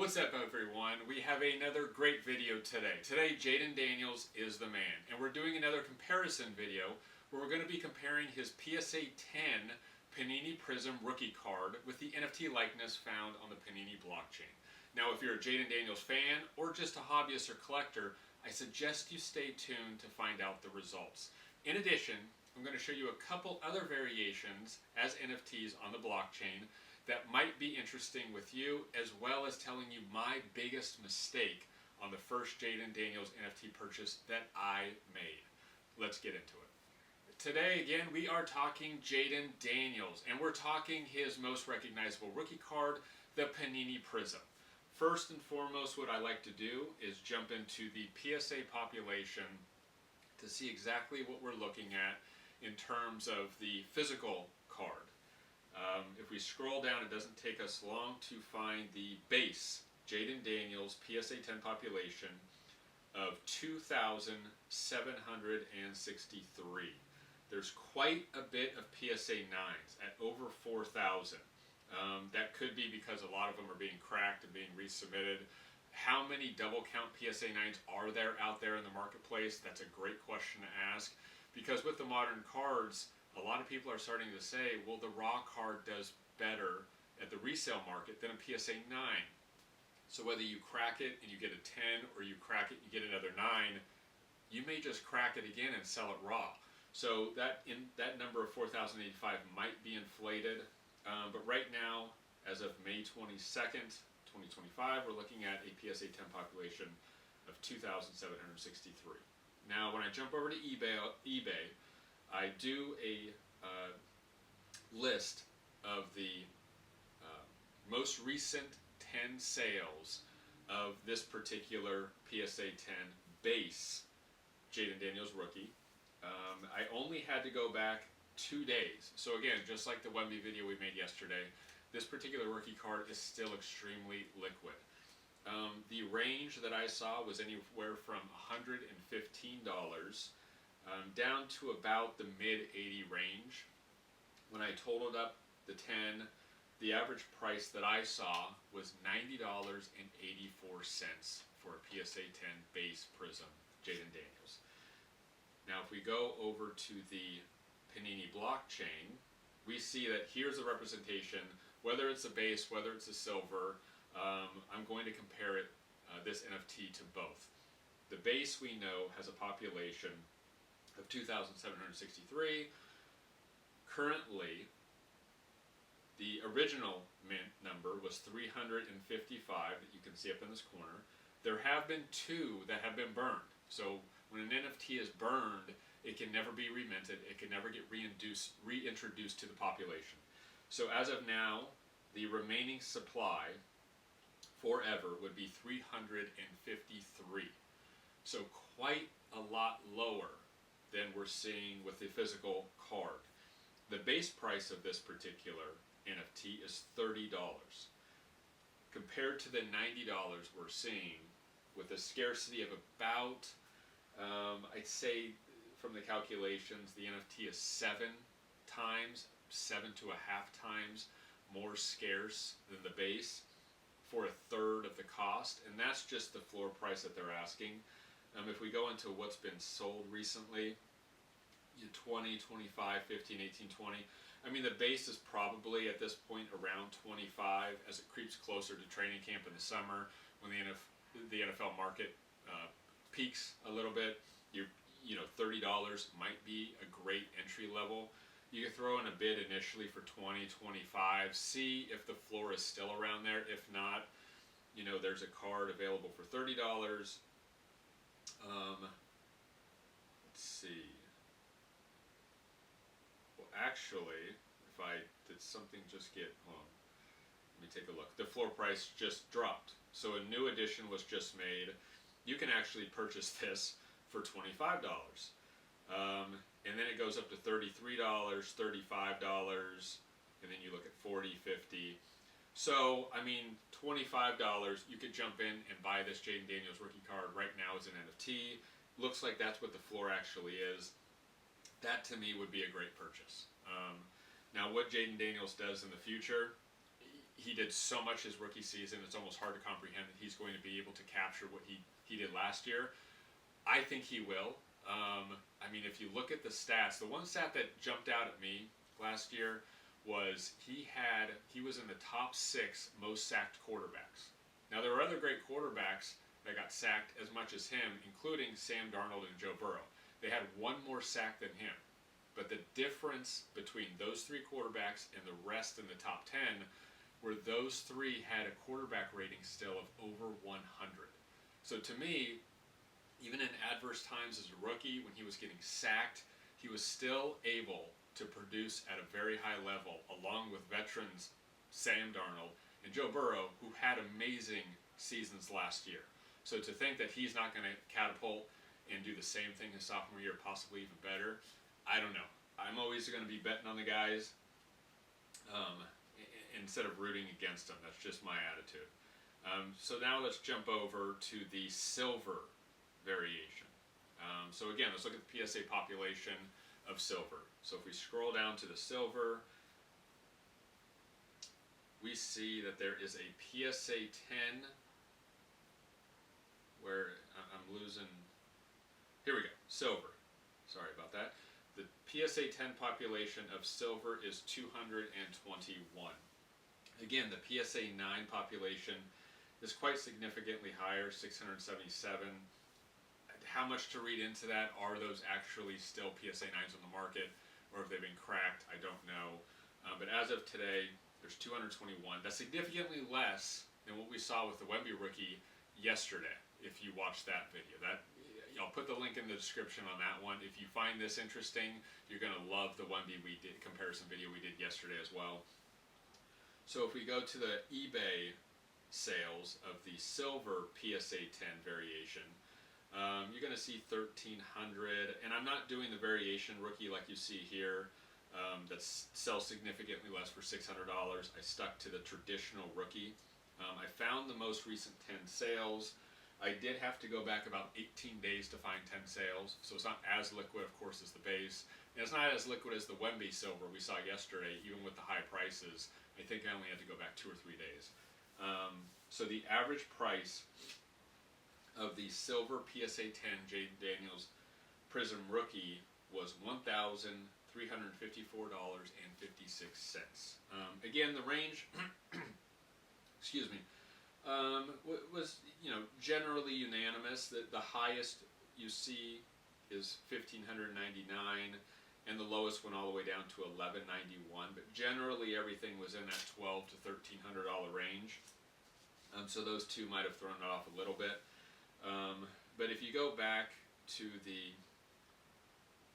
What's up, everyone? We have another great video today. Today, Jayden Daniels is the man, and we're doing another comparison video where we're going to be comparing his PSA 10 Panini Prizm rookie card with the NFT likeness found on the Panini blockchain. Now, if you're a Jayden Daniels fan or just a hobbyist or collector, I suggest you stay tuned to find out the results. In addition, I'm going to show you a couple other variations as NFTs on the blockchain that might be interesting with you, as well as telling you my biggest mistake on the first Jayden Daniels NFT purchase that I made. Let's get into it. Today, again, we are talking Jayden Daniels, and we're talking his most recognizable rookie card, the Panini Prizm. First and foremost, what I like to do is jump into the PSA population to see exactly what we're looking at in terms of the physical card. If we scroll down, it doesn't take us long to find the base Jayden Daniels PSA 10 population of 2,763. There's quite a bit of PSA 9s at over 4,000. That could be because a lot of them are being cracked and being resubmitted. How many double count PSA 9s are there out there in the marketplace? That's a great question to ask, because with the modern cards, a lot of people are starting to say, well, the raw card does better at the resale market than a PSA 9. So whether you crack it and you get a 10, or you crack it and you get another 9, you may just crack it again and sell it raw. So that number of 4,085 might be inflated. But right now, as of May 22nd, 2025, we're looking at a PSA 10 population of 2,763. Now, when I jump over to eBay, I do a list of the most recent 10 sales of this particular PSA 10 base Jayden Daniels rookie. I only had to go back 2 days. So again, just like the Wemby video we made yesterday, this particular rookie card is still extremely liquid. The range that I saw was anywhere from $115 down to about the mid-80 range. When I totaled up the 10, the average price that I saw was $90.84 for a PSA 10 base Prizm Jayden Daniels. Now, if we go over to the Panini blockchain, we see that here's a representation, whether it's a base, whether it's a silver. I'm going to compare it, this NFT, to both. The base, we know, has a population of 2,763. Currently, the original mint number was 355 that you can see up in this corner. There have been 2 that have been burned. So when an NFT is burned, it can never be reminted. It can never get reintroduced to the population. So as of now, the remaining supply forever would be 353. So quite a lot lower than we're seeing with the physical card. The base price of this particular NFT is $30. Compared to the $90 we're seeing, with a scarcity of about, I'd say from the calculations, the NFT is 7 times, 7.5 times more scarce than the base for a third of the cost, and that's just the floor price that they're asking. If we go into what's been sold recently, 20, 25, 15, 18, 20. I mean, the base is probably at this point around 25 as it creeps closer to training camp in the summer, when the NFL market peaks a little bit. $30 might be a great entry level. You can throw in a bid initially for 20, 25, see if the floor is still around there. If not, there's a card available for $30. Let's see. Well, actually, did something just get, hold on, let me take a look. The floor price just dropped. So a new edition was just made. You can actually purchase this for $25. And then it goes up to $33, $35, and then you look at $40, $50. So, I mean, $25, you could jump in and buy this Jayden Daniels rookie card right now as an NFT. Looks like that's what the floor actually is. That, to me, would be a great purchase. Now, what Jayden Daniels does in the future, he did so much his rookie season, it's almost hard to comprehend that he's going to be able to capture what he did last year. I think he will. I mean, if you look at the stats, the one stat that jumped out at me last year was he was in the top 6 most sacked quarterbacks. Now, there were other great quarterbacks that got sacked as much as him, including Sam Darnold and Joe Burrow. They had one more sack than him. But the difference between those 3 quarterbacks and the rest in the top 10 were those 3 had a quarterback rating still of over 100. So to me, even in adverse times as a rookie, when he was getting sacked, he was still able to produce at a very high level, along with veterans Sam Darnold and Joe Burrow, who had amazing seasons last year. So to think that he's not going to catapult and do the same thing his sophomore year, possibly even better, I don't know. I'm always going to be betting on the guys instead of rooting against them. That's just my attitude. So now let's jump over to the silver variation. So again, let's look at the PSA population of silver. So if we scroll down to the silver, we see that there is a PSA 10 where I'm losing. Here we go, silver. Sorry about that. The PSA 10 population of silver is 221. Again, the PSA 9 population is quite significantly higher, 677. How much to read into that? Are those actually still PSA 9s on the market, or have they been cracked? I don't know. But as of today, there's 221. That's significantly less than what we saw with the Wemby rookie yesterday, if you watched that video. I'll put the link in the description on that one. If you find this interesting, you're going to love the Wemby comparison video we did yesterday as well. So if we go to the eBay sales of the silver PSA 10 variation, you're going to see 1,300, and I'm not doing the variation rookie like you see here that sells significantly less for $600. I stuck to the traditional rookie. I found the most recent 10 sales. I did have to go back about 18 days to find 10 sales, so it's not as liquid, of course, as the base. And it's not as liquid as the Wemby silver we saw yesterday, even with the high prices. I think I only had to go back 2 or 3 days. So the average price of the silver PSA 10 Jayden Daniels Prizm rookie was $1,354.56. Again, the range, excuse me, was generally unanimous. That the highest you see is $1,599, and the lowest went all the way down to $1,191. But generally, everything was in that $1,200 to $1,300 range. So those two might have thrown it off a little bit. But if you go back to the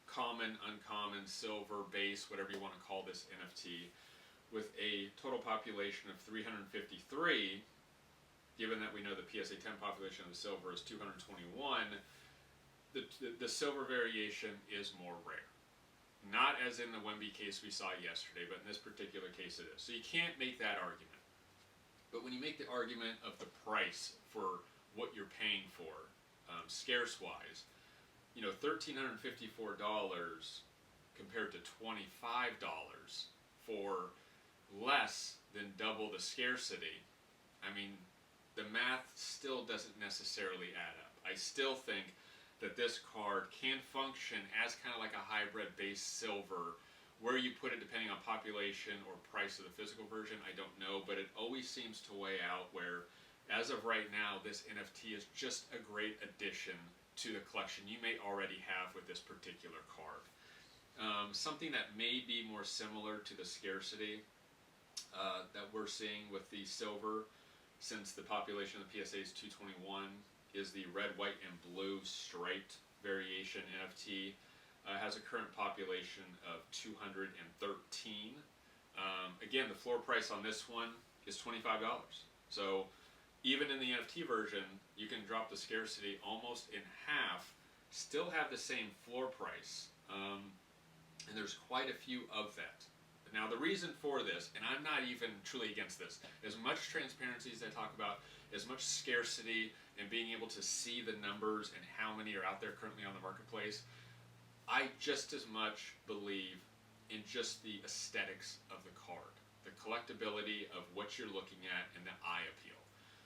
common, uncommon, silver, base, whatever you want to call this NFT, with a total population of 353, given that we know the PSA 10 population of the silver is 221, the silver variation is more rare. Not as in the Wemby case we saw yesterday, but in this particular case it is. So you can't make that argument. But when you make the argument of the price for what you're paying for, scarce-wise, $1,354 compared to $25 for less than double the scarcity, I mean, the math still doesn't necessarily add up. I still think that this card can function as kind of like a hybrid base silver. Where you put it depending on population or price of the physical version, I don't know, but it always seems to weigh out where, as of right now, this NFT is just a great addition to the collection you may already have with this particular card. Something that may be more similar to the scarcity that we're seeing with the silver, since the population of the PSA is 221, is the red, white, and blue striped variation NFT. Has a current population of 213. Again, the floor price on this one is $25. So even in the NFT version, you can drop the scarcity almost in half, still have the same floor price, and there's quite a few of that. Now, the reason for this, and I'm not even truly against this, as much transparency as I talk about, as much scarcity and being able to see the numbers and how many are out there currently on the marketplace, I just as much believe in just the aesthetics of the card. the collectability of what you're looking at and the eye appeal.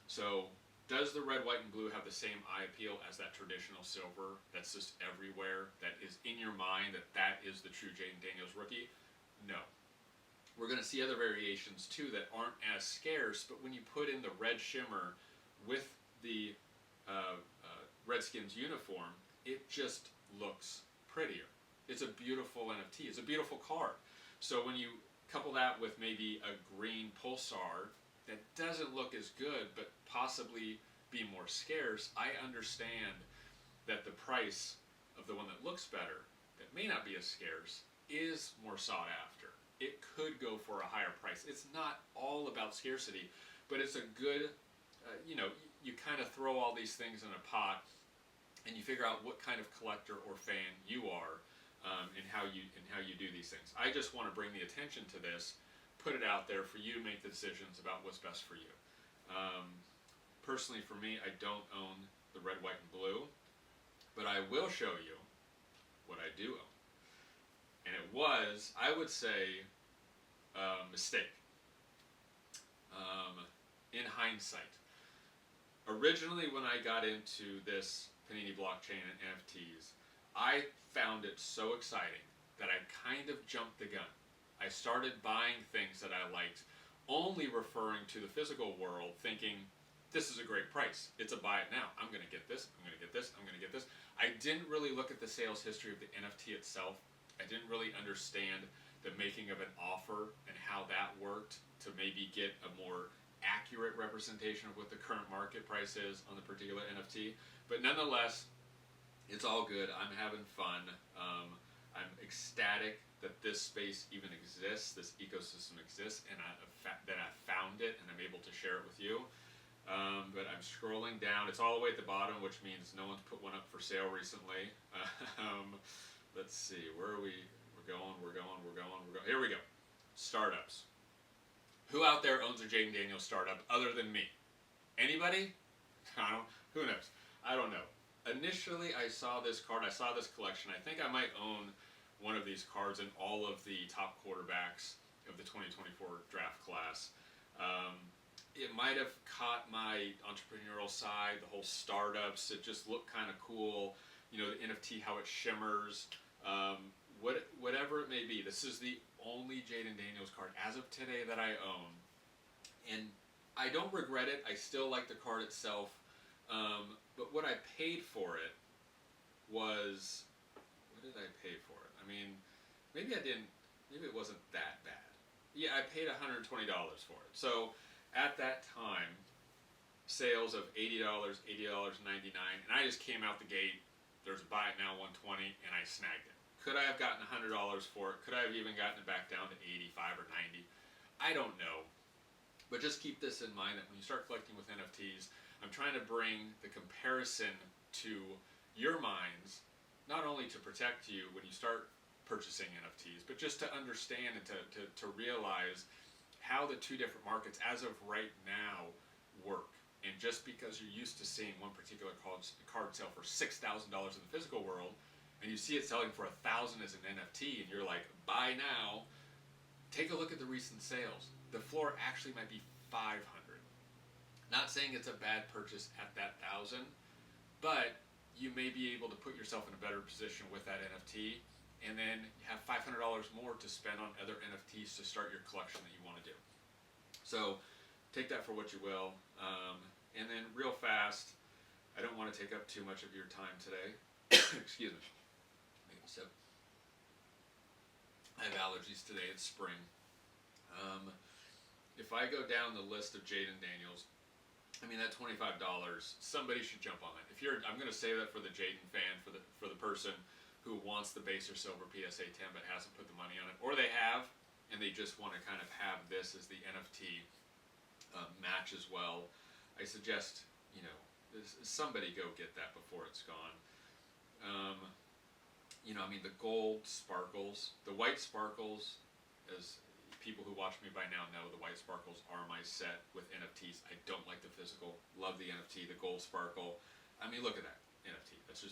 So does the red, white, and blue have the same eye appeal as that traditional silver that's just everywhere, that is in your mind that that is the true Jayden Daniels rookie? No. We're going to see other variations too that aren't as scarce, but when you put in the red shimmer with the Redskins uniform, it just looks prettier. It's a beautiful NFT. It's a beautiful card. So when you couple that with maybe a green pulsar that doesn't look as good but possibly be more scarce, I understand that the price of the one that looks better, that may not be as scarce, is more sought after. It could go for a higher price. It's not all about scarcity, but it's a good, you kind of throw all these things in a pot and you figure out what kind of collector or fan you are, and how you do these things. I just want to bring the attention to this, put it out there for you to make the decisions about what's best for you. Personally, for me, I don't own the red, white, and blue, but I will show you what I do own. And it was, I would say, a mistake. In hindsight. Originally, when I got into this Panini blockchain and NFTs, I found it so exciting that I kind of jumped the gun. I started buying things that I liked, only referring to the physical world, thinking, this is a great price. It's a buy it now. I'm going to get this, I'm going to get this, I'm going to get this. I didn't really look at the sales history of the NFT itself. I didn't really understand the making of an offer and how that worked to maybe get a more accurate representation of what the current market price is on the particular NFT. But nonetheless, it's all good. I'm having fun. I'm ecstatic that this space even exists, this ecosystem exists, and that I found it and I'm able to share it with you. But I'm scrolling down. It's all the way at the bottom, which means no one's put one up for sale recently. Let's see. Where are we? We're going. Here we go. Startups. Who out there owns a Jayden Daniels startup other than me? Anybody? Who knows? I don't know. Initially, I saw this card. I saw this collection. I think I might own one of these cards in all of the top quarterbacks of the 2024 draft class. It might have caught my entrepreneurial side, the whole startups. It just looked kind of cool. You know, the NFT, how it shimmers. Whatever it may be, this is the only Jayden Daniels card as of today that I own. And I don't regret it. I still like the card itself. But what I paid for it was, what did I pay for it? I mean, maybe it wasn't that bad. Yeah, I paid $120 for it. So at that time, sales of $80, $80.99, and I just came out the gate. There's a buy it now 120, and I snagged it. Could I have gotten $100 for it? Could I have even gotten it back down to 85 or 90? I don't know. But just keep this in mind that when you start collecting with NFTs, I'm trying to bring the comparison to your minds, not only to protect you when you start purchasing NFTs, but just to understand and to realize how the two different markets as of right now work. And just because you're used to seeing one particular card sell for $6,000 in the physical world, and you see it selling for $1,000 as an NFT, and you're like, buy now, take a look at the recent sales. The floor actually might be $500. Not saying it's a bad purchase at that $1,000, but you may be able to put yourself in a better position with that NFT, and then have $500 more to spend on other NFTs to start your collection that you want to do. So take that for what you will. And then real fast, I don't want to take up too much of your time today. Excuse me. So I have allergies today. It's spring. If I go down the list of Jayden Daniels, I mean, that $25, somebody should jump on it. I'm going to say that for the Jayden fan, for the person who wants the base or silver PSA 10 but hasn't put the money on it, or they have and they just want to kind of have this as the NFT match as well. I suggest, somebody go get that before it's gone. I mean, the gold sparkles, the white sparkles, as people who watch me by now know, the white sparkles are my set with NFTs. I don't like the physical, love the NFT, the gold sparkle. I mean, look at that NFT. That's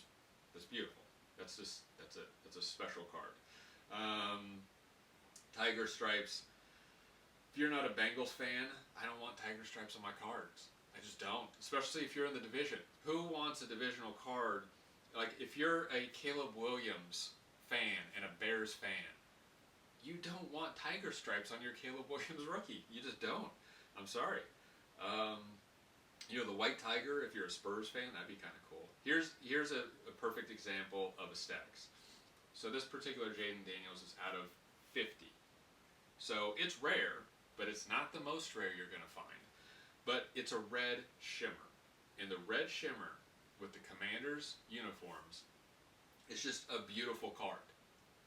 beautiful. That's a special card. Tiger stripes. If you're not a Bengals fan, I don't want tiger stripes on my cards. I just don't. Especially if you're in the division. Who wants a divisional card? Like, if you're a Caleb Williams fan and a Bears fan, you don't want tiger stripes on your Caleb Williams rookie. You just don't. I'm sorry. The white tiger, if you're a Spurs fan, that'd be kind of cool. Here's a perfect example of aesthetics. So this particular Jayden Daniels is out of 50. So it's rare, but it's not the most rare you're going to find. But it's a red shimmer. And the red shimmer with the Commanders uniforms is just a beautiful card.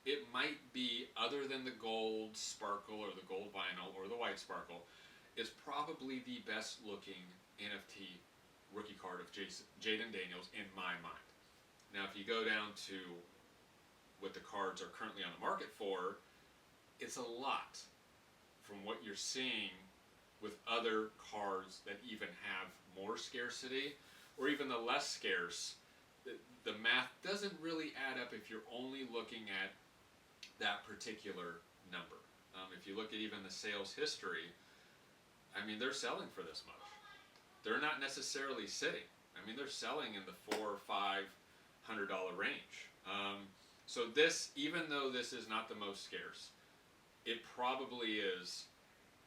It might be, other than the gold sparkle or the gold vinyl or the white sparkle, it's probably the best looking NFT rookie card of Jayden Daniels in my mind. Now, if you go down to what the cards are currently on the market for, it's a lot from what you're seeing with other cards that even have more scarcity, or even the less scarce. The math doesn't really add up if you're only looking at that particular number. If you look at even the sales history, I mean, they're selling for this much. They're not necessarily sitting. I mean, they're selling in the $400 or $500 range. So this, even though this is not the most scarce, it probably is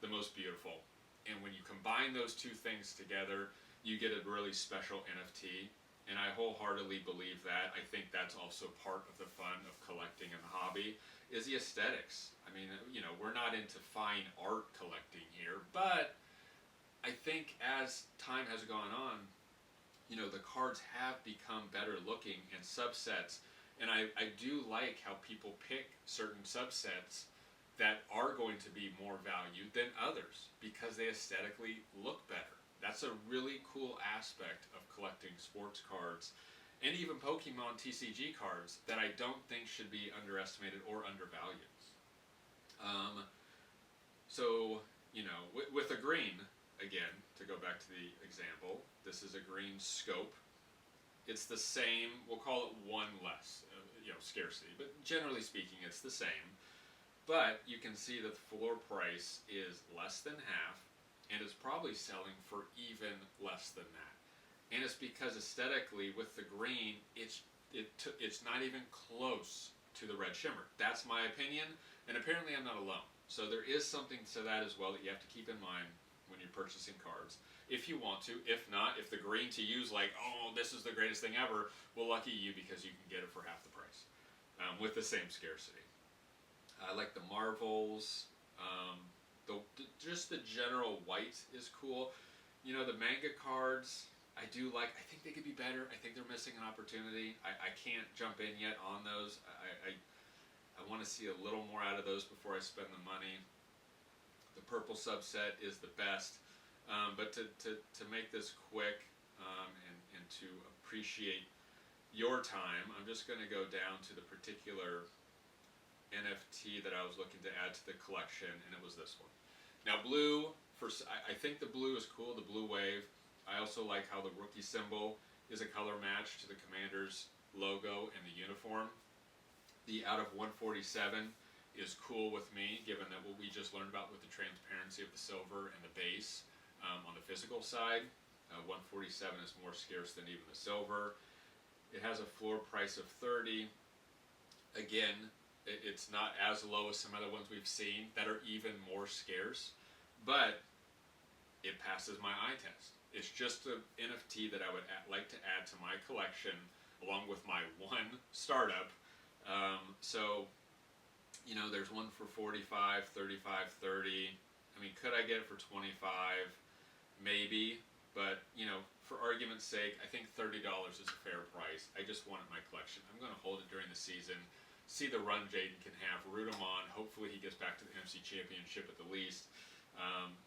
the most beautiful. And when you combine those two things together, you get a really special NFT. And I wholeheartedly believe that. I think that's also part of the fun of collecting in the hobby, is the aesthetics. I mean, we're not into fine art collecting here, but I think as time has gone on, the cards have become better looking in subsets. And I do like how people pick certain subsets that are going to be more valued than others because they aesthetically look better. That's a really cool aspect of collecting sports cards and even Pokemon TCG cards that I don't think should be underestimated or undervalued. With a green, again, to go back to the example, this is a green scope. It's the same, we'll call it one less, scarcity, but generally speaking, it's the same. But you can see that the floor price is less than half, and it's probably selling for even less than that. And it's because aesthetically, with the green, it's not even close to the red shimmer. That's my opinion, and apparently I'm not alone. So there is something to that as well that you have to keep in mind when you're purchasing cards, if you want to. If not, if the green to you is like, oh, this is the greatest thing ever, well, lucky you, because you can get it for half the price with the same scarcity. I like the Marvels. Just the general white is cool. The manga cards, I do like. I think they could be better. I think they're missing an opportunity. I can't jump in yet on those. I want to see a little more out of those before I spend the money. The purple subset is the best. But to make this quick and to appreciate your time, I'm just going to go down to the particular NFT that I was looking to add to the collection, and it was this one. Now, blue, I think the blue is cool, the blue wave. I also like how the rookie symbol is a color match to the Commanders logo and the uniform. The out of 147 is cool with me, given that what we just learned about with the transparency of the silver and the base on the physical side. 147 is more scarce than even the silver. It has a floor price of 30. Again, it's not as low as some other ones we've seen that are even more scarce, but it passes my eye test. It's just an NFT that I would like to add to my collection along with my one startup. There's one for 45, 35, 30. I mean, could I get it for 25? Maybe, but for argument's sake, I think $30 is a fair price. I just want it in my collection. I'm going to hold it during the season, see the run Jayden can have, root him on. Hopefully he gets back to the NFC Championship at the least.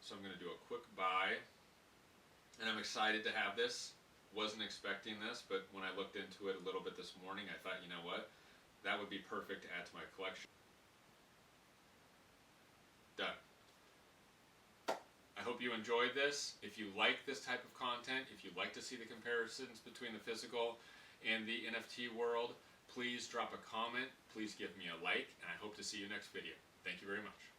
So I'm going to do a quick buy, and I'm excited to have this. Wasn't expecting this, but when I looked into it a little bit this morning, I thought, you know what, that would be perfect to add to my collection. Done. I hope you enjoyed this. If you like this type of content, if you'd like to see the comparisons between the physical and the NFT world, please drop a comment, please give me a like, and I hope to see you next video. Thank you very much.